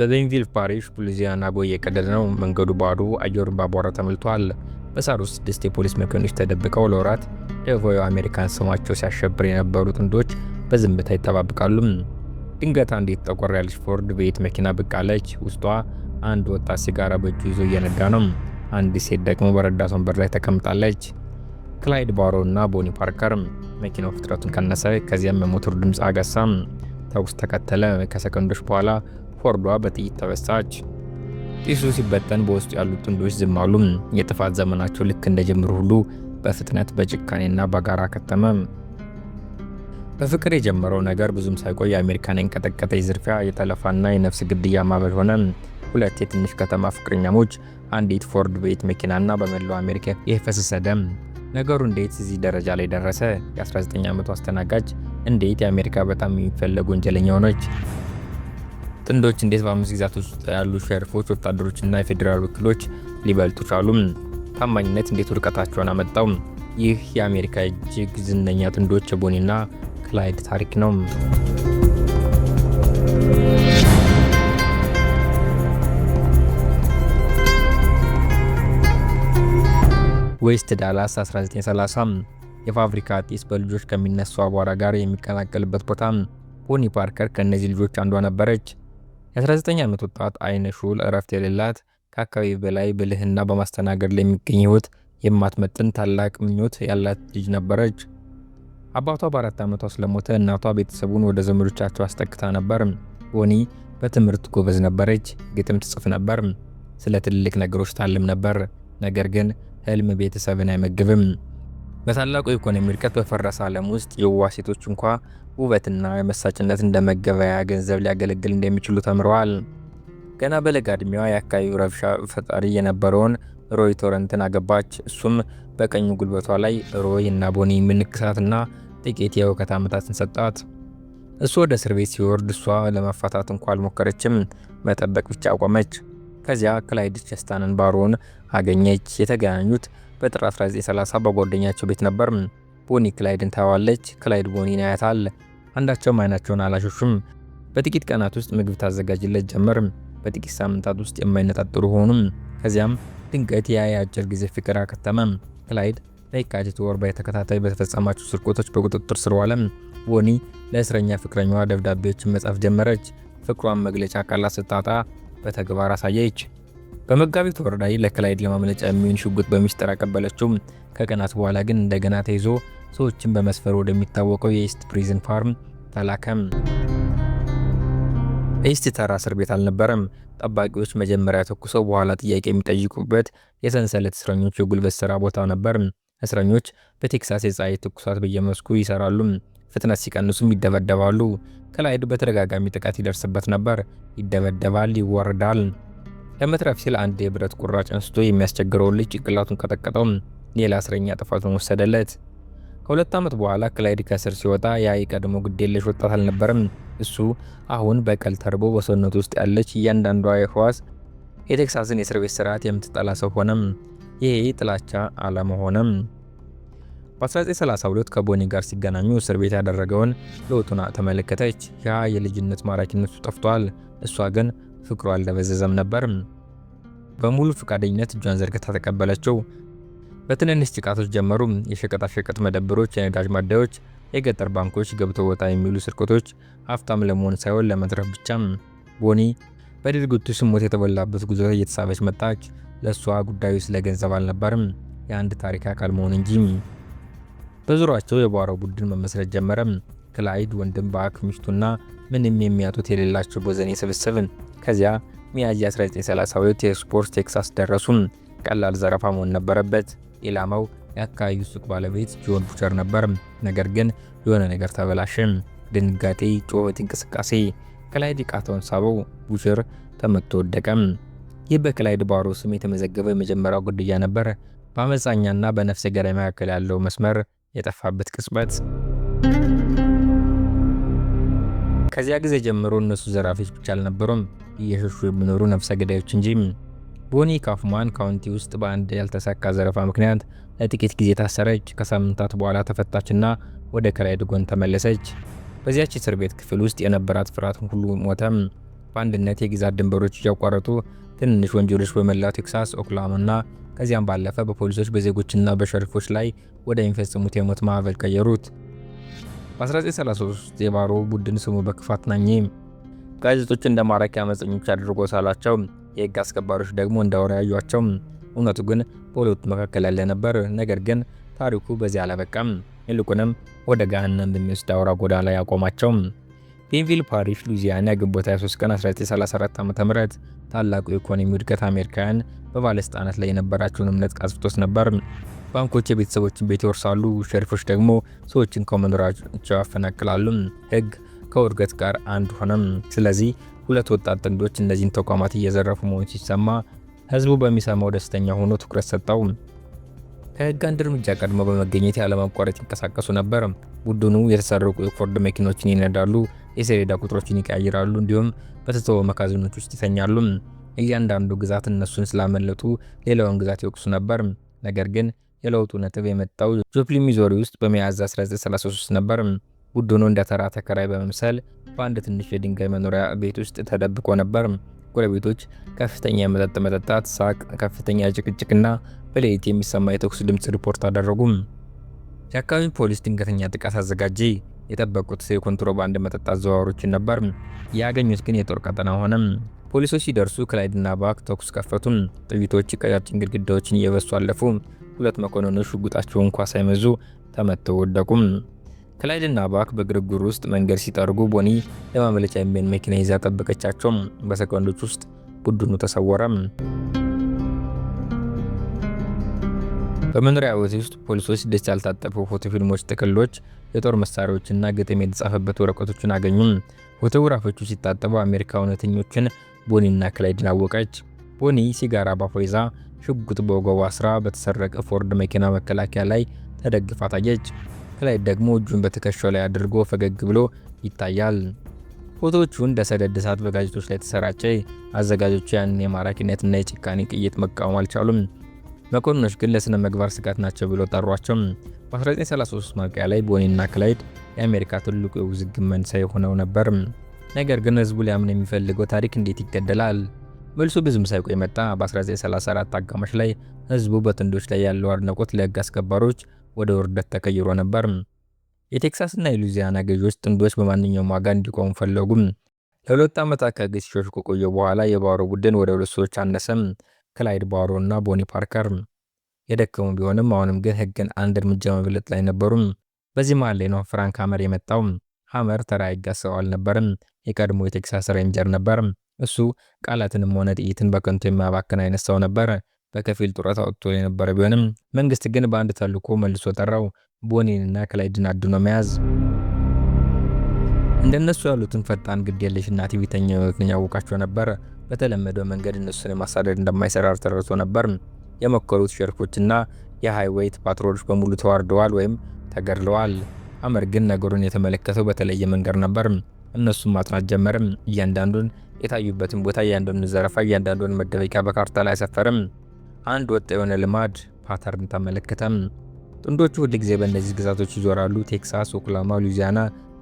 በቤንቪል ፓሪሽ ሉዚያና ቦይ የቀደደ ነው። መንገዱ ባዶ፣ አየሩን በአቧራ ተሞልቷል። በሳር ውስጥ 6 የፖሊስ መኪኖች ተደብቀው ለወራት ደቡባዊ አሜሪካን ስማቸው ሲያሸብር የነበሩ ጥንዶች በዝምታ ይጠባበቃሉ። ድንገት አንዲት ጠቆር ያለች ፎርድ ቤት መኪና ብቅ አለች። ውስጧ አንድ ወጣት ሲጋራ በእጁ ይዞ እየነዳ ነው። አንዲት ሴት ደግሞ በረዳት ወንበር ላይ ተቀምጣለች። ክላይድ ባሮ እና ቦኒ ፓርከር። መኪናው ፍጥነቱን ቀነሰ። ከዚያም የሞተሩ ድምፅ አገሳ። ተኩስ ተከተለ። ከሰከንዶች በኋላ ፎርዷ በጥይት ተበሳች። ጢሱ ሲበተን በውስጡ ያሉት ጥንዶች ዝም አሉ። የጥፋት ዘመናቸው ልክ እንደጀመሩ ሁሉ በፍጥነት በጭካኔና በጋራ ከተመ። በፍቅር የጀመረው ነገር ብዙም ሳይቆይ አሜሪካን የንቀጠቀጠ የዝርፊያ፣ የጠለፋና የነፍስ ግድያ ማዕበል ሆነ። ሁለት የትንሽ ከተማ ፍቅረኛሞች፣ አንዲት ፎርድ ቤት መኪናና በመላው አሜሪካ የፈሰሰ ደም። ነገሩ እንዴት እዚህ ደረጃ ላይ ደረሰ? የ19 ዓመቱ አስተናጋጅ እንዴት የአሜሪካ በጣም የሚፈለግ ወንጀለኛ ሆነች? ጥንዶች እንዴት በ5 ግዛቶች ውስጥ ያሉ ሸሪፎች፣ ወታደሮችና የፌዴራል ወኪሎች ሊበልጡ ቻሉ? ታማኝነት እንዴት ውድቀታቸውን አመጣው? ይህ የአሜሪካ እጅግ ዝነኛ ጥንዶች የቦኒና ክላይድ ታሪክ ነው። ዌስት ዳላስ 1930 የፋብሪካ ጢስ በልጆች ከሚነሱ አቧራ ጋር የሚቀላቀልበት ቦታ። ቦኒ ፓርከር ከእነዚህ ልጆች አንዷ ነበረች። የ19 ዓመት ወጣት አይነ ሹል፣ እረፍት የሌላት፣ ከአካባቢ በላይ ብልህና በማስተናገድ ላይ የሚገኝ ህይወት የማትመጥን ታላቅ ምኞት ያላት ልጅ ነበረች። አባቷ በ4 ዓመቷ ስለሞተ እናቷ ቤተሰቡን ወደ ዘመዶቻቸው አስጠግታ ነበር። ቦኒ በትምህርት ጎበዝ ነበረች። ግጥም ትጽፍ ነበር። ስለ ትልልቅ ነገሮች ታልም ነበር። ነገር ግን ህልም ቤተሰብን አይመግብም። በታላቁ ኢኮኖሚ እድገት በፈረሰ ዓለም ውስጥ የዋህ ሴቶች እንኳ ውበትና መሳጭነት እንደ መገበያያ ገንዘብ ሊያገለግል እንደሚችሉ ተምረዋል። ገና በለጋ ዕድሜዋ የአካባቢው ረብሻ ፈጣሪ የነበረውን ሮይ ቶረንትን አገባች። እሱም በቀኙ ጉልበቷ ላይ ሮይ እና ቦኒ ምንክሳትና ጥቂት የእውቀት ዓመታትን ሰጣት። እሱ ወደ እስር ቤት ሲወርድ እሷ ለመፋታት እንኳ አልሞከረችም፣ መጠበቅ ብቻ አቆመች። ከዚያ ክላይድ ቸስታንን ባሮን አገኘች። የተገናኙት በጥር 1930 በጓደኛቸው ቤት ነበር። ቦኒ ክላይድን ታዋለች፣ ክላይድ ቦኒን ያያታል። አንዳቸውም አይናቸውን አላሸሹም። በጥቂት ቀናት ውስጥ ምግብ ታዘጋጅለት ጀመር። በጥቂት ሳምንታት ውስጥ የማይነጣጥሩ ሆኑ። ከዚያም ድንገት ያ የአጭር ጊዜ ፍቅር አከተመ። ክላይድ በየካቲት ወር በተከታታይ በተፈጸማቸው ስርቆቶች በቁጥጥር ስር ዋለ። ቦኒ ለእስረኛ ፍቅረኛዋ ደብዳቤዎችን መጻፍ ጀመረች። ፍቅሯን መግለጫ ቃላት ስታጣ በተግባር አሳየች። በመጋቢት ወር ላይ ለክላይድ ለማምለጫ የሚሆን ሽጉጥ በሚስጥር አቀበለችው። ከቀናት በኋላ ግን እንደገና ተይዞ ሰዎችን በመስፈር ወደሚታወቀው የኢስት ፕሪዝን ፋርም ተላከም። ኢስት ተራ እስር ቤት አልነበረም። ጠባቂዎች መጀመሪያ ተኩሰው በኋላ ጥያቄ የሚጠይቁበት የሰንሰለት እስረኞች የጉልበት ስራ ቦታ ነበር። እስረኞች በቴክሳስ የፀሐይ ትኩሳት በየመስኩ ይሰራሉ። ፍጥነት ሲቀንሱም ይደበደባሉ። ክላይድ በተደጋጋሚ ጥቃት ይደርስበት ነበር። ይደበደባል፣ ይወርዳል። ለመትረፍ ሲል አንድ የብረት ቁራጭ አንስቶ የሚያስቸግረውን ልጅ ጭንቅላቱን ቀጠቀጠው። ሌላ እስረኛ ጥፋቱን ወሰደለት። ከ2 ዓመት በኋላ ክላይድ ከእስር ሲወጣ ያ የቀድሞ ግዴለሽ ወጣት አልነበረም። እሱ አሁን በቀል ተርቦ በሰውነቱ ውስጥ ያለች እያንዳንዷ ሕዋስ የቴክሳስን የእስር ቤት ስርዓት የምትጠላ ሰው ሆነም። ይሄ ጥላቻ አለመሆነም። በ1932 ከቦኒ ጋር ሲገናኙ እስር ቤት ያደረገውን ለውጡን ተመለከተች። ያ የልጅነት ማራኪነቱ ጠፍቷል። እሷ ግን ፍቅሩ አልደበዘዘም ነበር። በሙሉ ፈቃደኝነት እጇን ዘርግታ ተቀበለችው። በትንንሽ ጥቃቶች ጀመሩ። የሸቀጣሸቀጥ መደብሮች፣ የነዳጅ ማደያዎች፣ የገጠር ባንኮች፣ ገብቶ ወጣ የሚሉ ስርቆቶች፣ ሀብታም ለመሆን ሳይሆን ለመትረፍ ብቻ። ቦኒ በድርጊቱ ስሞት የተሞላበት ጉዞ እየተሳበች መጣች። ለእሷ ጉዳዩ ስለ ገንዘብ አልነበርም፣ የአንድ ታሪክ አካል መሆን እንጂ። በዙሪያቸው የቧራው ቡድን መመስረት ጀመረ። ክላይድ፣ ወንድም፣ ባክ፣ ሚስቱና ምንም የሚያጡት የሌላቸው ቦዘኔ ስብስብ። ከዚያ ሚያዝያ 1932 የስፖርት ቴክሳስ ደረሱ። ቀላል ዘረፋ መሆን ነበረበት። ኢላማው የአካባቢው ሱቅ ባለቤት ጆን ቡቸር ነበር። ነገር ግን የሆነ ነገር ተበላሸ። ድንጋጤ፣ ጩኸት፣ እንቅስቃሴ። ክላይድ ቃታውን ሳበው። ቡቸር ተመቶ ወደቀ። ይህ በክላይድ ባሮ ስም የተመዘገበው የመጀመሪያው ግድያ ነበር። በአመፃኛና በነፍሰ ገዳይ መካከል ያለው መስመር የጠፋበት ቅጽበት። ከዚያ ጊዜ ጀምሮ እነሱ ዘራፊዎች ብቻ አልነበሩም፣ እየሸሹ የሚኖሩ ነፍሰ ገዳዮች እንጂ። ቦኒ ካፍማን ካውንቲ ውስጥ በአንድ ያልተሳካ ዘረፋ ምክንያት ለጥቂት ጊዜ ታሰረች። ከሳምንታት በኋላ ተፈታችና ወደ ክላይድ ጎን ተመለሰች። በዚያች እስር ቤት ክፍል ውስጥ የነበራት ፍርሃት ሁሉ ሞተ። በአንድነት የግዛት ድንበሮች እያቋረጡ ትንንሽ ወንጀሎች በመላው ቴክሳስ፣ ኦክላሆማና ከዚያም ባለፈ በፖሊሶች በዜጎችና በሸሪፎች ላይ ወደሚፈጽሙት የሞት ማዕበል ቀየሩት። በ1933 የባሮ ቡድን ስሙ በክፋት ናኘ። ጋዜጦች እንደ ማራኪ አመፀኞች አድርጎ ሳላቸው፣ የህግ አስከባሪዎች ደግሞ እንደ አውሬ ያዩአቸው። እውነቱ ግን በሁለቱ መካከል ያለ ነበር። ነገር ግን ታሪኩ በዚህ አላበቃም። ይልቁንም ወደ ገሃነም በሚወስድ አውራ ጎዳና ላይ ያቆማቸው። ቤንቪል ፓሪሽ ሉዚያና ግንቦት 23 ቀን 1934 ዓ.ም ታላቁ የኢኮኖሚ ውድቀት አሜሪካውያን በባለስልጣናት ላይ የነበራቸውን እምነት ቀስፍቶት ነበር። ባንኮች የቤተሰቦችን ቤት ይወርሳሉ፣ ሸሪፎች ደግሞ ሰዎችን ከመኖሪያቸው ያፈናቅላሉ። ህግ ከውድቀት ጋር አንድ ሆነም። ስለዚህ ሁለት ወጣት ጥንዶች እነዚህን ተቋማት እየዘረፉ መሆኑ ሲሰማ ህዝቡ በሚሰማው ደስተኛ ሆኖ ትኩረት ሰጠው። ከህግ አንድ እርምጃ ቀድሞ በመገኘት ያለማቋረጥ ይንቀሳቀሱ ነበር። ቡድኑ የተሰረቁ የፎርድ መኪኖችን ይነዳሉ፣ የሰሌዳ ቁጥሮችን ይቀያይራሉ፣ እንዲሁም በተተወ መጋዘኖች ውስጥ ይተኛሉ። እያንዳንዱ ግዛት እነሱን ስላመለጡ ሌላውን ግዛት ይወቅሱ ነበር። ነገር ግን የለውጡ ነጥብ የመጣው ጆፕሊን ሚዞሪ ውስጥ በሚያዝያ 1933 ነበር። ቡድኑ እንደ ተራ ተከራይ በመምሰል በአንድ ትንሽ የድንጋይ መኖሪያ ቤት ውስጥ ተደብቆ ነበር። ጎረቤቶች ከፍተኛ የመጠጥ መጠጣት፣ ሳቅ፣ ከፍተኛ ጭቅጭቅና በሌሊት የሚሰማ የተኩስ ድምፅ ሪፖርት አደረጉ። የአካባቢ ፖሊስ ድንገተኛ ጥቃት አዘጋጀ። የጠበቁት የኮንትሮባንድ መጠጥ አዘዋዋሪዎችን ነበር። ያገኙት ግን የጦር ቀጠና ሆነ። ፖሊሶች ሲደርሱ ክላይድና ባክ ተኩስ ከፈቱ። ጥይቶች ቀጫጭን ግድግዳዎችን እየበሱ አለፉ። ሁለት መኮንኖች ሽጉጣቸውን እንኳ ሳይመዙ ተመተው ወደቁ። ክላይድና ባክ በግርግር ውስጥ መንገድ ሲጠርጉ ቦኒ ለማምለጫ የሚሆን መኪና ይዛ ጠበቀቻቸው። በሰከንዶች ውስጥ ቡድኑ ተሰወረ። በመኖሪያ ቤት ውስጥ ፖሊሶች ደስ ያልታጠፉ ፎቶ ፊልሞች፣ ጥቅሎች፣ የጦር መሳሪያዎችና ግጥም የተጻፈበት ወረቀቶችን አገኙ። ፎቶግራፎቹ ሲታጠቡ አሜሪካ እውነተኞችን ቦኒና ክላይድን አወቀች። ቦኒ ሲጋራ ባፏ ይዛ ሽጉጥ በወገቧ አስራ በተሰረቀ ፎርድ መኪና መከላከያ ላይ ተደግፋ ታየች። ክላይድ ደግሞ እጁን በትከሻው ላይ አድርጎ ፈገግ ብሎ ይታያል። ፎቶዎቹ እንደ ሰደድ እሳት በጋዜጦች ላይ ተሰራጨ። አዘጋጆቹ ያንን የማራኪነትና የጭካኔ ቅይጥ መቃወም አልቻሉም። መኮንኖች ግን ለስነ ምግባር ስጋት ናቸው ብለው ጠሯቸው። በ1933 ማብቂያ ላይ ቦኒና ክላይድ የአሜሪካ ትልቁ የውዝግብ መንስኤ ሆነው ነበር። ነገር ግን ህዝቡ ሊያምን የሚፈልገው ታሪክ እንዴት ይገደላል? መልሱ ብዙም ሳይቆይ መጣ። በ1934 አጋማሽ ላይ ህዝቡ በጥንዶች ላይ ያለው አድናቆት ለህግ አስከባሪዎች ወደ ውርደት ተቀይሮ ነበር። የቴክሳስና የሉዚያና ገዢዎች ጥንዶች በማንኛውም ዋጋ እንዲቆሙ ፈለጉ። ለሁለት ዓመታት ከህግ ሲሸሹ ከቆየ በኋላ የባሮ ቡድን ወደ ሁለት ሰዎች አነሰም፣ ክላይድ ባሮ እና ቦኒ ፓርከር። የደከሙ ቢሆንም አሁንም ግን ህግን አንድ እርምጃ መብለጥ ላይ ነበሩ። በዚህ መሃል ላይ ነው ፍራንክ ሃመር የመጣው። ሃመር ተራ ህግ ሰው አልነበረም። የቀድሞ የቴክሳስ ሬንጀር ነበር። እሱ ቃላትንም ሆነ ጥይትን በከንቱ የማያባክን አይነት ሰው ነበር። በከፊል ጡረታ ወጥቶ የነበረ ቢሆንም መንግስት ግን በአንድ ተልዕኮ መልሶ ጠራው፣ ቦኒንና ክላይድን አድኖ መያዝ። እንደነሱ ያሉትን ፈጣን ግድ የለሽና ትዕቢተኛ ህይወትን ያወቃቸው ነበር። በተለመደው መንገድ እነሱን ማሳደድ እንደማይሰራ ተረድቶ ነበር። የመከሩት ሸሪፎችና የሃይዌይ ፓትሮሎች በሙሉ ተዋርደዋል ወይም ተገድለዋል። ሃመር ግን ነገሩን የተመለከተው በተለየ መንገድ ነበር። እነሱም ማጥናት ጀመረ። እያንዳንዱን የታዩበትን ቦታ፣ እያንዳንዱን ዘረፋ፣ እያንዳንዱን መደበቂያ በካርታ ላይ አሰፈረም። አንድ ወጥ የሆነ ልማድ ፓተርን ተመለከተ። ጥንዶቹ ሁል ጊዜ በእነዚህ ግዛቶች ይዞራሉ፣ ቴክሳስ፣ ኦክላሆማ፣ ሉዚያና፣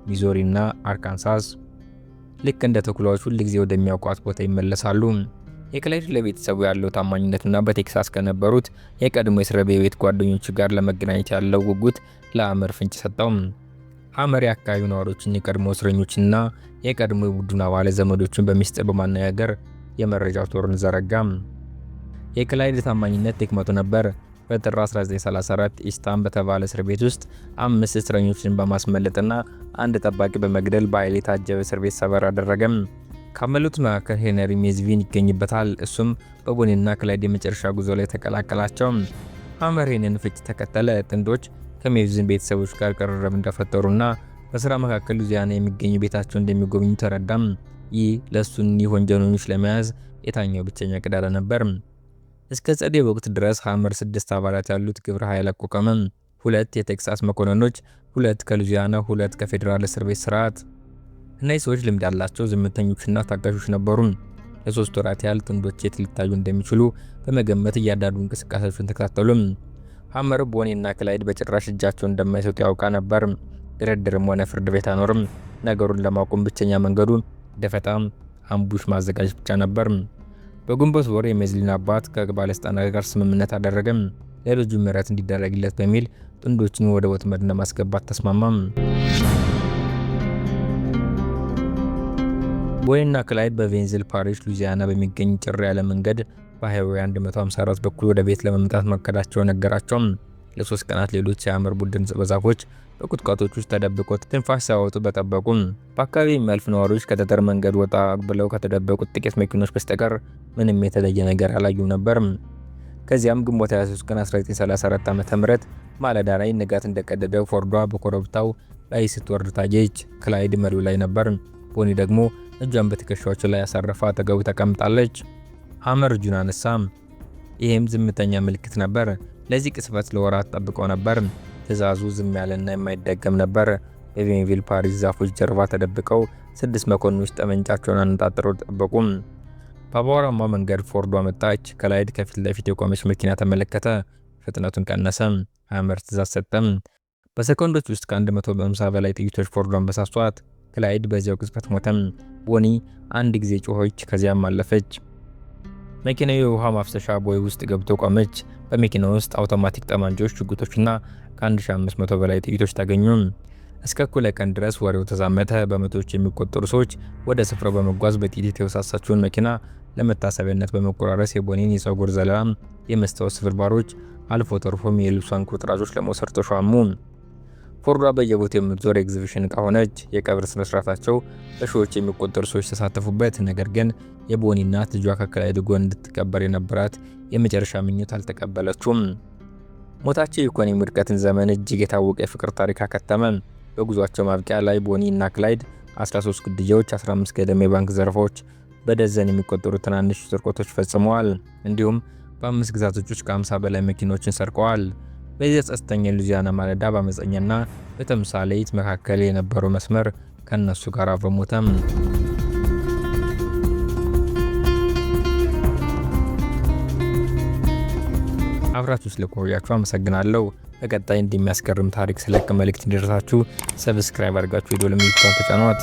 ሚዞሪ እና አርካንሳስ። ልክ እንደ ተኩላዎች ሁል ጊዜ ወደሚያውቋት ቦታ ይመለሳሉ። የክላይድ ለቤተሰቡ ያለው ታማኝነትና በቴክሳስ ከነበሩት የቀድሞ የእስር ቤት ጓደኞቹ ጋር ለመገናኘት ያለው ጉጉት ለሃመር ፍንጭ ሰጠው። ሃመር የአካባቢው ነዋሪዎችን፣ የቀድሞ እስረኞችና የቀድሞ የቡድኑ አባላት ዘመዶችን በሚስጥር በማነጋገር የመረጃ ቶርን ዘረጋ። የክላይድ ታማኝነት ድክመቱ ነበር። በጥር 1934 ኢስታን በተባለ እስር ቤት ውስጥ 5 እስረኞችን በማስመለጥና አንድ ጠባቂ በመግደል በኃይል የታጀበ እስር ቤት ሰበር አደረገም። ካመሉት መካከል ሄነሪ ሜዝቪን ይገኝበታል። እሱም በቦኒና ክላይድ የመጨረሻ ጉዞ ላይ ተቀላቀላቸው። ሃመር ይህንን ፍንጭ ተከተለ። ጥንዶች ከሜዝቪን ቤተሰቦች ጋር ቅርርብ እንደፈጠሩና በስራ መካከል ሉዚያና የሚገኙ ቤታቸው እንደሚጎበኙ ተረዳም። ይህ ለእሱ እኒህ ወንጀለኞች ለመያዝ የታኘው ብቸኛ ቀዳዳ ነበር። እስከ ጸደይ ወቅት ድረስ ሃመር 6 አባላት ያሉት ግብረ ኃይል አቋቋመ። 2 የቴክሳስ መኮንኖች፣ 2 ከሉዚያና፣ 2 ከፌዴራል እስር ቤት ስርዓት። እነዚህ ሰዎች ልምድ ያላቸው ዝምተኞችና ታጋሾች ነበሩ። ለ3 ወራት ያህል ጥንዶች የት ሊታዩ እንደሚችሉ በመገመት እያንዳንዱ እንቅስቃሴዎችን ተከታተሉ። ሃመር ቦኒና ክላይድ በጭራሽ እጃቸውን እንደማይሰጡ ያውቃ ነበር። ድርድርም ሆነ ፍርድ ቤት አኖርም። ነገሩን ለማቆም ብቸኛ መንገዱ ደፈጣም፣ አምቡሽ ማዘጋጀት ብቻ ነበር። በግንቦት ወር የሜዝሊን አባት ከባለስልጣናት ጋር ስምምነት አደረገም። ለልጁ ምህረት እንዲደረግለት በሚል ጥንዶችን ወደ ወጥመድ ለማስገባት ተስማማም። ቦኒና ክላይድ በቬንዝል ፓሪሽ ሉዚያና በሚገኝ ጭር ያለ መንገድ በሃይዌይ 154 በኩል ወደ ቤት ለመምጣት መከዳቸው ነገራቸው። ለ3 ቀናት ሌሎች የአመር ቡድን በዛፎች በቁጥቋጦች ውስጥ ተደብቀው ትንፋሽ ሲያወጡ በጠበቁ። በአካባቢ የሚያልፉ ነዋሪዎች ከጠጠር መንገድ ወጣ ብለው ከተደበቁት ጥቂት መኪኖች በስተቀር ምንም የተለየ ነገር አላዩም ነበር። ከዚያም ግንቦት 23 ቀን 1934 ዓ.ም ማለዳ ላይ ንጋት እንደቀደደ ፎርዷ በኮረብታው ላይ ስትወርድ ታየች። ክላይድ መሪው ላይ ነበር። ቦኒ ደግሞ እጇን በትከሻዎቹ ላይ አሳርፋ አጠገቡ ተቀምጣለች። ሐመር እጁን አነሳ። ይህም ዝምተኛ ምልክት ነበር። ለዚህ ቅጽበት ለወራት ጠብቀው ነበር። ትዕዛዙ ዝም ያለና የማይደገም ነበር። በቬንቪል ፓሪስ ዛፎች ጀርባ ተደብቀው 6 መኮንኖች ጠመንጃቸውን አነጣጥረው ጠበቁ። በአቧራማ መንገድ ፎርዷ መጣች። ክላይድ ከፊት ለፊት የቆመች መኪና ተመለከተ። ፍጥነቱን ቀነሰ። ሐመር ትዕዛዝ ሰጠም። በሰኮንዶች ውስጥ ከ150 በላይ ጥይቶች ፎርዷን በሳሷት። ክላይድ በዚያው ቅጽበት ሞተም። ቦኒ አንድ ጊዜ ጮኸች፣ ከዚያም አለፈች። መኪናው የውሃ ማፍሰሻ ቦይ ውስጥ ገብቶ ቆመች። በመኪናው ውስጥ አውቶማቲክ ጠመንጃዎች፣ ሽጉጦችና ከ1500 በላይ ጥይቶች ተገኙ። እስከ እኩለ ቀን ድረስ ወሬው ተዛመተ። በመቶዎች የሚቆጠሩ ሰዎች ወደ ስፍራው በመጓዝ በጥይት የተወሳሰችውን መኪና ለመታሰቢያነት በመቆራረስ የቦኒን የፀጉር ዘለላ፣ የመስታወት ስብርባሮች፣ አልፎ ተርፎም የልብሷን ቁርጥራጮች ለመውሰድ ተሿሙ። ፎርዷ በየቦታው የምትዞር ኤግዚቢሽን ዕቃ ሆነች። የቀብር ስነ ስርዓታቸው በሺዎች የሚቆጠሩ ሰዎች ተሳተፉበት። ነገር ግን የቦኒ እናት ልጇ ከክላይድ ጎን እንድትቀበር የነበራት የመጨረሻ ምኞት አልተቀበለችውም። ሞታቸው የኢኮኖሚ ውድቀትን ዘመን እጅግ የታወቀ የፍቅር ታሪክ አከተመ። በጉዟቸው ማብቂያ ላይ ቦኒ እና ክላይድ 13 ግድያዎች፣ 15 ገደማ የባንክ ዘረፋዎች፣ በደዘን የሚቆጠሩ ትናንሽ ስርቆቶች ፈጽመዋል። እንዲሁም በ5 ግዛቶች ውስጥ ከ50 በላይ መኪኖችን ሰርቀዋል። በዚህ ጸጥተኛ ሉዚያና ማለዳ በአመፀኛና በተምሳሌት መካከል የነበረው መስመር ከነሱ ጋር አብሮ ሞተም። አብራችሁ ስለቆያችሁ አመሰግናለሁ። በቀጣይ እንደሚያስገርም ታሪክ ስለቅ መልእክት እንዲደርሳችሁ ሰብስክራይብ አድርጋችሁ የደወል ምልክቱን ተጫኗት።